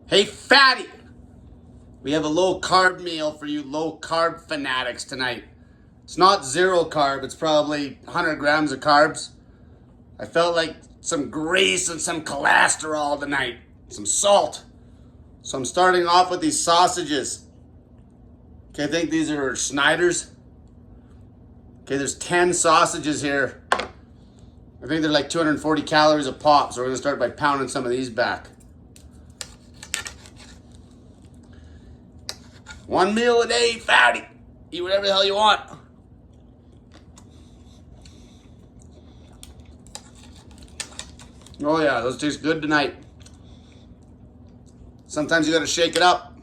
Hey, fatty! We have a low carb meal for you low carb fanatics tonight. It's not zero carb, it's probably 100 grams of carbs. I felt like some grease and some cholesterol tonight, some salt. So I'm starting off with these sausages. Okay, I think these are Snyder's. Okay, there's 10 sausages here. I think they're like 240 calories a pop, so we're gonna start by pounding some of these back. One meal a day, fatty. Eat whatever the hell you want. Oh yeah, those taste good tonight. Sometimes you gotta shake it up.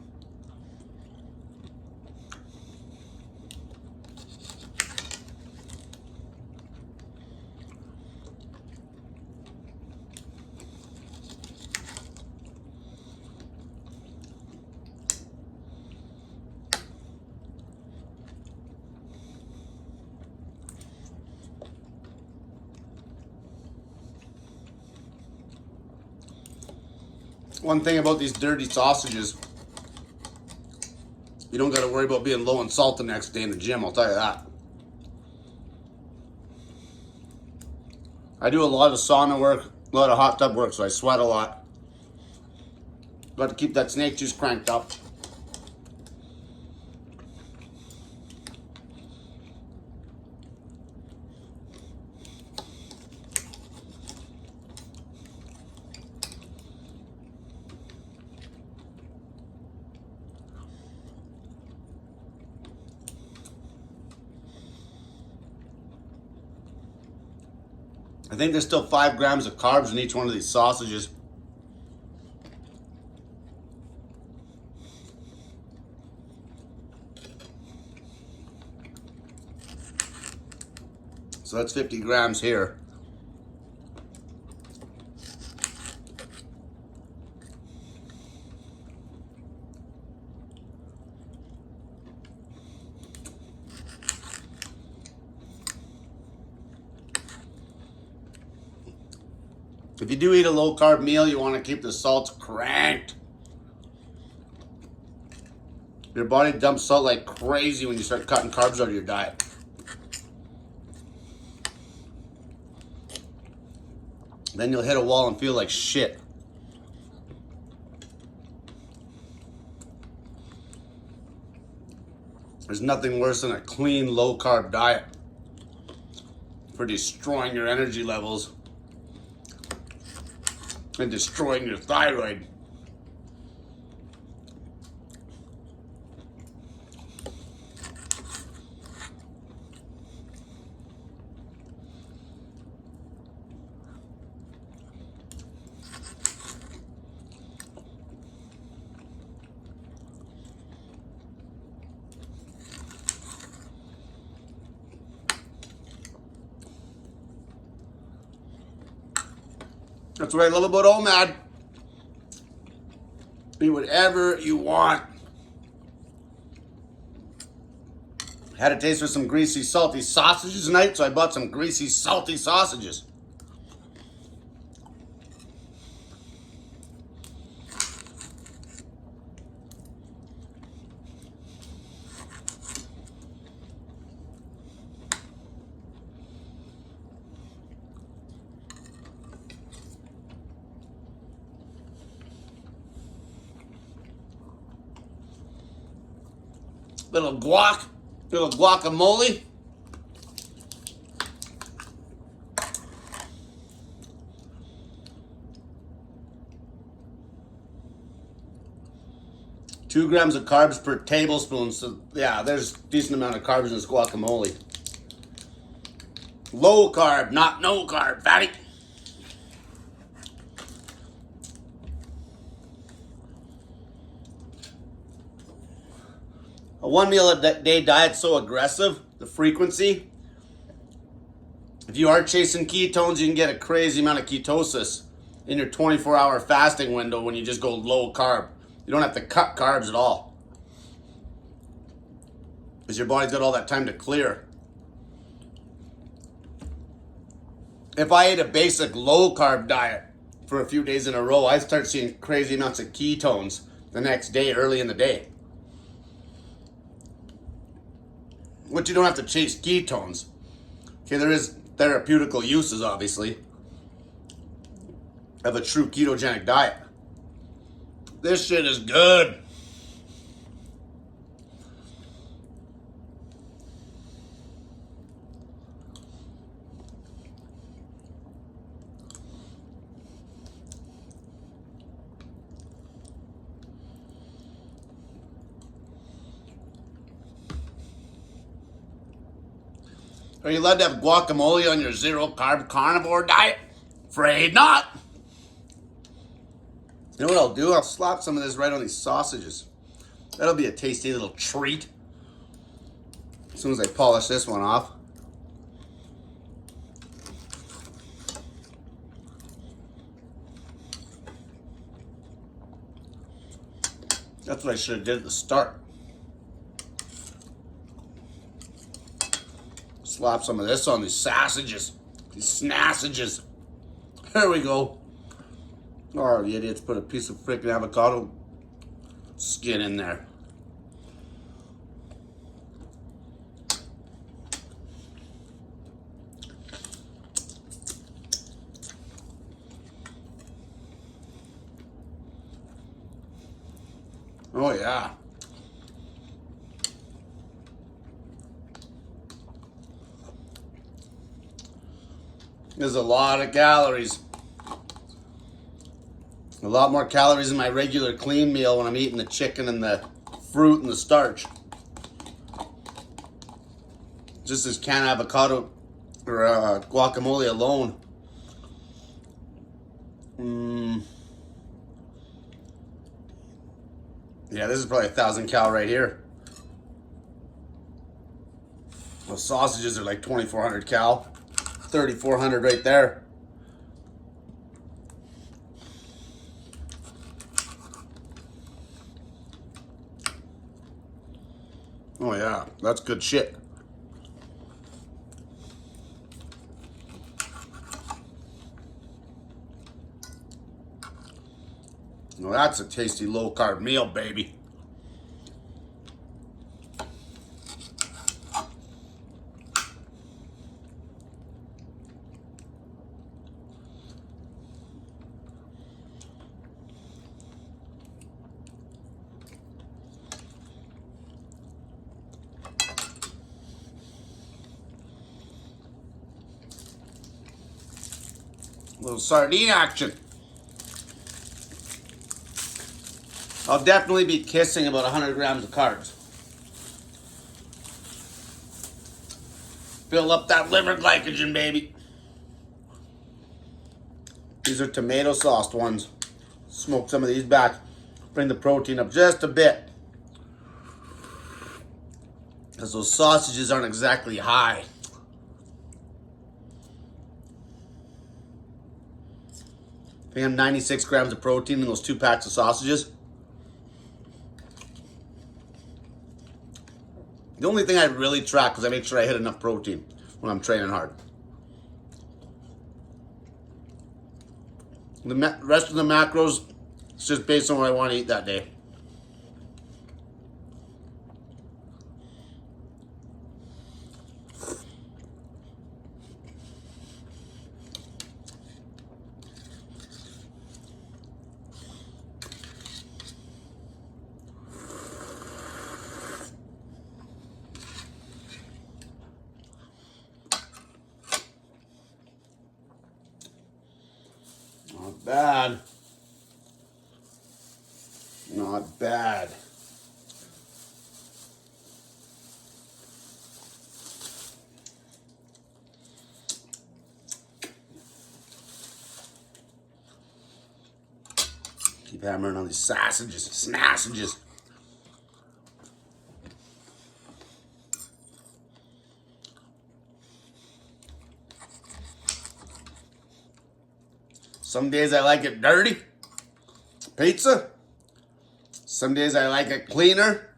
One thing about these dirty sausages, you don't got to worry about being low on salt the next day in the gym, I'll tell you that. I do a lot of sauna work, a lot of hot tub work, so I sweat a lot. Got to keep that snake juice cranked up. I think there's still 5 grams of carbs in each one of these sausages. So that's 50 grams here. If you do eat a low carb meal, you want to keep the salts cranked. Your body dumps salt like crazy when you start cutting carbs out of your diet. Then you'll hit a wall and feel like shit. There's nothing worse than a clean, low carb diet for destroying your energy levels and destroying your thyroid. That's what I love about OMAD. Eat whatever you want. Had a taste for some greasy, salty sausages tonight, so I bought some greasy, salty sausages. Little guac, little guacamole. Two grams of carbs per tablespoon. So yeah, there's a decent amount of carbs in this guacamole. Low carb, not no carb, fatty. A 1 meal a day diet's so aggressive, the frequency. If you are chasing ketones, you can get a crazy amount of ketosis in your 24-hour fasting window when you just go low carb. You don't have to cut carbs at all, because your body's got all that time to clear. If I ate a basic low carb diet, for a few days in a row, I start seeing crazy amounts of ketones the next day, early in the day. Which you don't have to chase ketones. Okay, there is therapeutical uses, obviously, of a true ketogenic diet. This shit is good. Are you allowed to have guacamole on your zero carb carnivore diet? Afraid not. You know what I'll do? I'll slap some of this right on these sausages. That'll be a tasty little treat. As soon as I polish this one off. That's what I should have did at the start. Slap some of this on these sausages. These snassages. There we go. Oh, the idiots put a piece of freaking avocado skin in there. Oh yeah. There's a lot of calories. A lot more calories in my regular clean meal when I'm eating the chicken and the fruit and the starch. Just this canned avocado or guacamole alone. Yeah, this is probably 1,000 cal right here. Those sausages are like 2,400 cal. 3,400 right there. Oh yeah, that's good shit. Well, that's a tasty low carb meal, baby. Little sardine action. I'll definitely be kissing about 100 grams of carbs. Fill up that liver glycogen, baby. These are tomato sauced ones. Smoke some of these back. Bring the protein up just a bit. Because those sausages aren't exactly high. I think I'm 96 grams of protein in those 2 packs of sausages. The only thing I really track is I make sure I hit enough protein when I'm training hard. The rest of the macros, it's just based on what I want to eat that day. Not bad. Not bad. Keep hammering on these sausages, snassages. Some days I like it dirty, pizza. Some days I like it cleaner,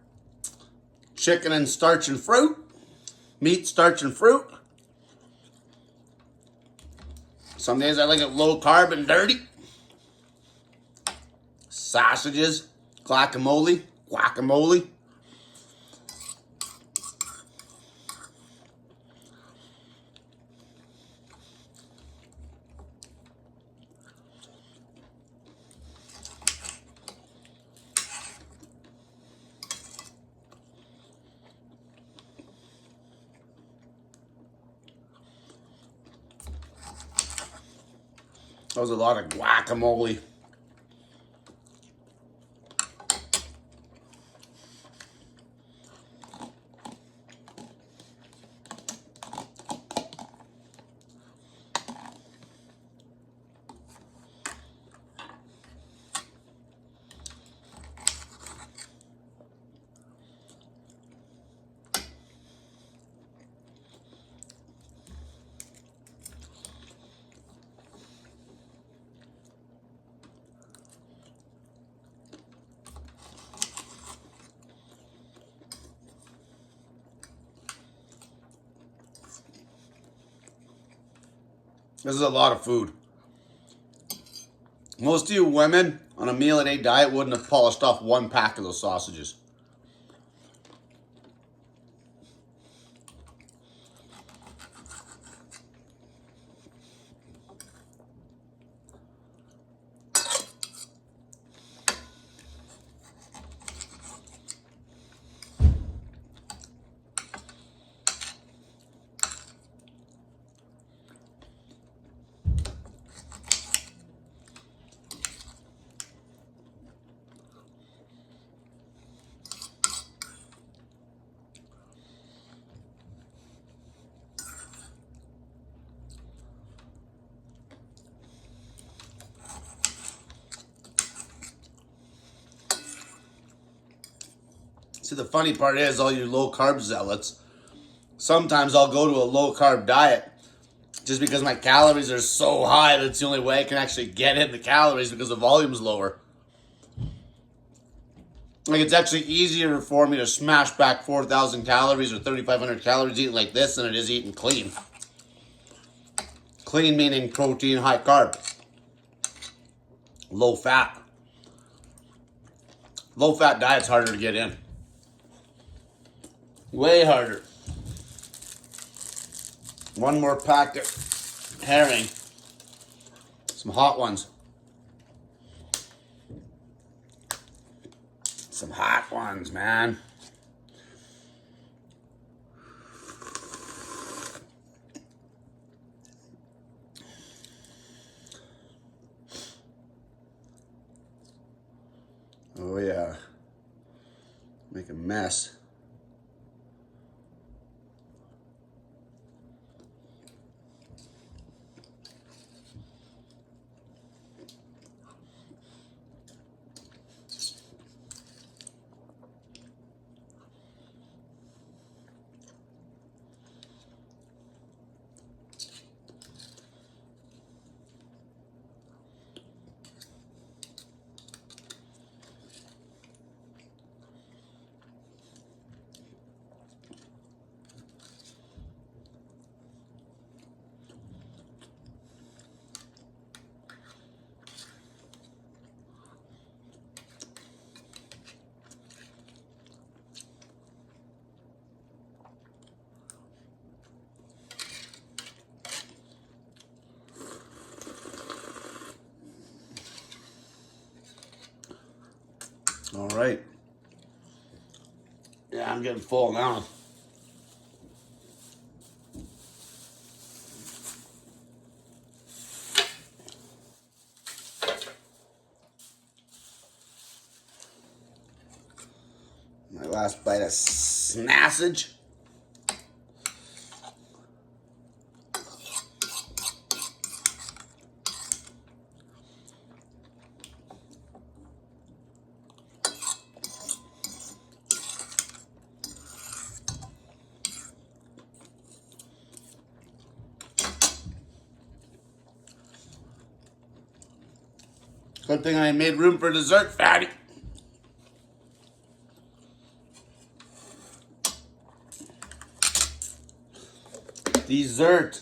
chicken and starch and fruit, meat, starch and fruit. Some days I like it low carb and dirty. sausages, guacamole. That was a lot of guacamole. This is a lot of food. Most of you women on a meal a day diet wouldn't have polished off one pack of those sausages. See, the funny part is, all you low carb zealots, sometimes I'll go to a low carb diet just because my calories are so high that it's the only way I can actually get in the calories because the volume's lower. Like, it's actually easier for me to smash back 4,000 calories or 3,500 calories eating like this than it is eating clean. Clean meaning protein, high carb, low fat. Low fat diet's harder to get in. Way harder. One more pack of herring. Some hot ones. Some hot ones, man. Oh yeah. Make a mess. All right. Yeah, I'm getting full now. My last bite of sausage. Good thing I made room for dessert, fatty. Dessert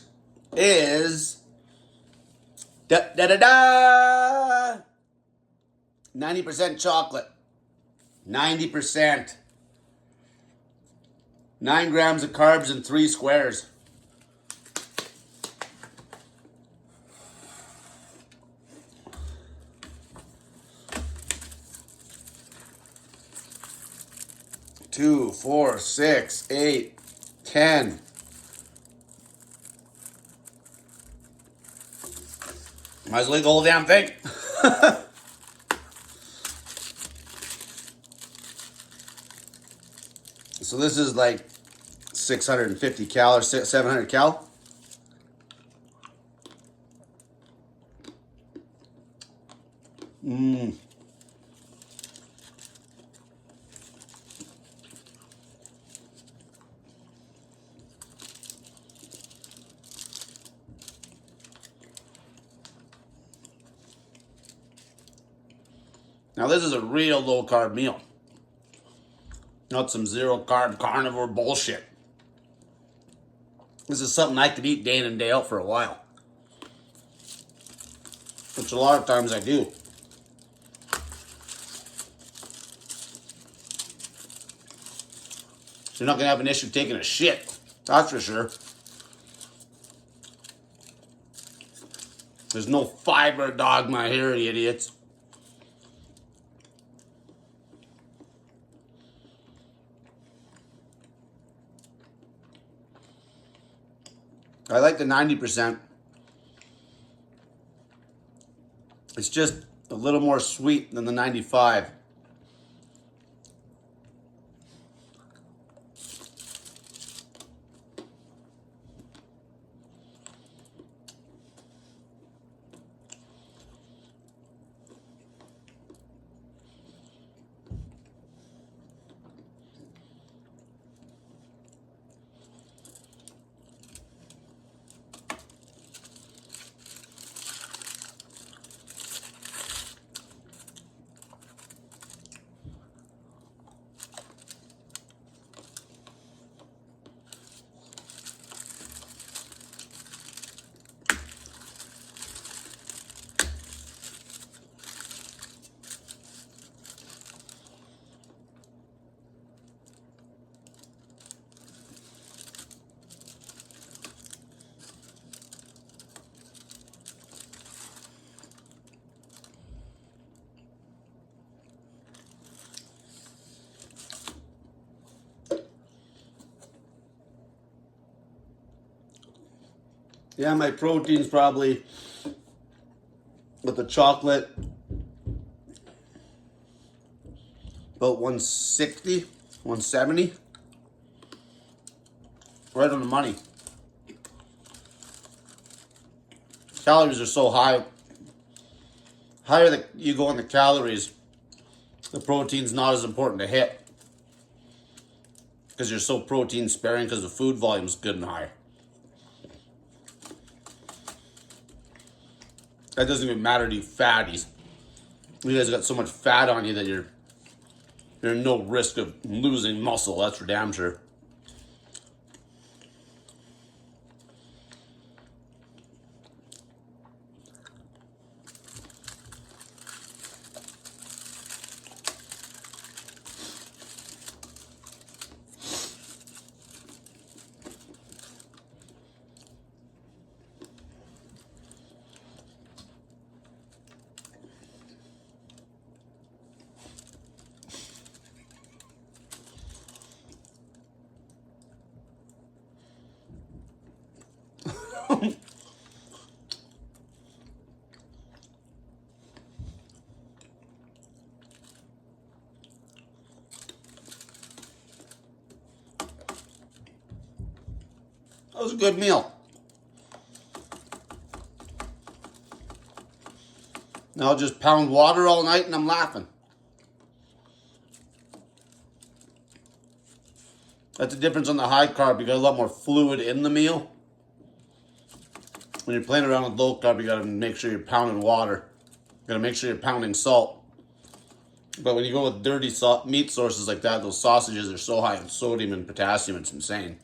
is da da da da 90% chocolate. 90%. 9 grams of carbs in 3 squares. Two, 4, 6, 8, 10. Might as well eat the whole damn thing. So this is like 650 cal or 700 cal. Now this is a real low carb meal. Not some zero carb carnivore bullshit. This is something I could eat day in and day out for a while. Which a lot of times I do. You're not going to have an issue taking a shit. That's for sure. There's no fiber dogma here, you idiots. I like the 90%. It's just a little more sweet than the 95. Yeah, my protein's probably, with the chocolate, about 160, 170. Right on the money. Calories are so high. Higher that you go on the calories, the protein's not as important to hit. Because you're so protein sparing because the food volume's good and high. That doesn't even matter to you fatties. You guys got so much fat on you that you're no risk of losing muscle, that's for damn sure. That was a good meal. Now I'll just pound water all night and I'm laughing. That's the difference on the high carb. You got a lot more fluid in the meal. When you're playing around with low carb, you gotta make sure you're pounding water. You gotta make sure you're pounding salt. But when you go with dirty meat sources like that, those sausages are so high in sodium and potassium, it's insane.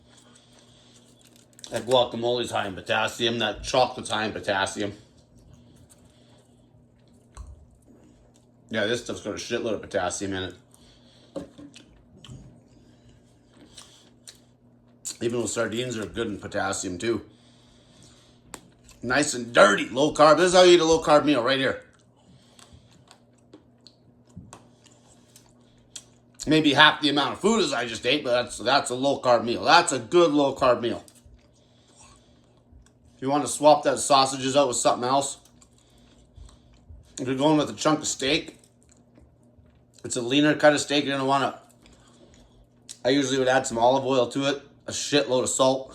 That guacamole's high in potassium, that chocolate's high in potassium. Yeah, this stuff's got a shitload of potassium in it. Even those sardines are good in potassium too. Nice and dirty, low carb. This is how you eat a low carb meal right here. Maybe half the amount of food as I just ate, but that's a low carb meal. That's a good low carb meal. If you want to swap that sausages out with something else, if you're going with a chunk of steak, it's a leaner cut of steak, you're going to want to, I usually would add some olive oil to it, a shitload of salt.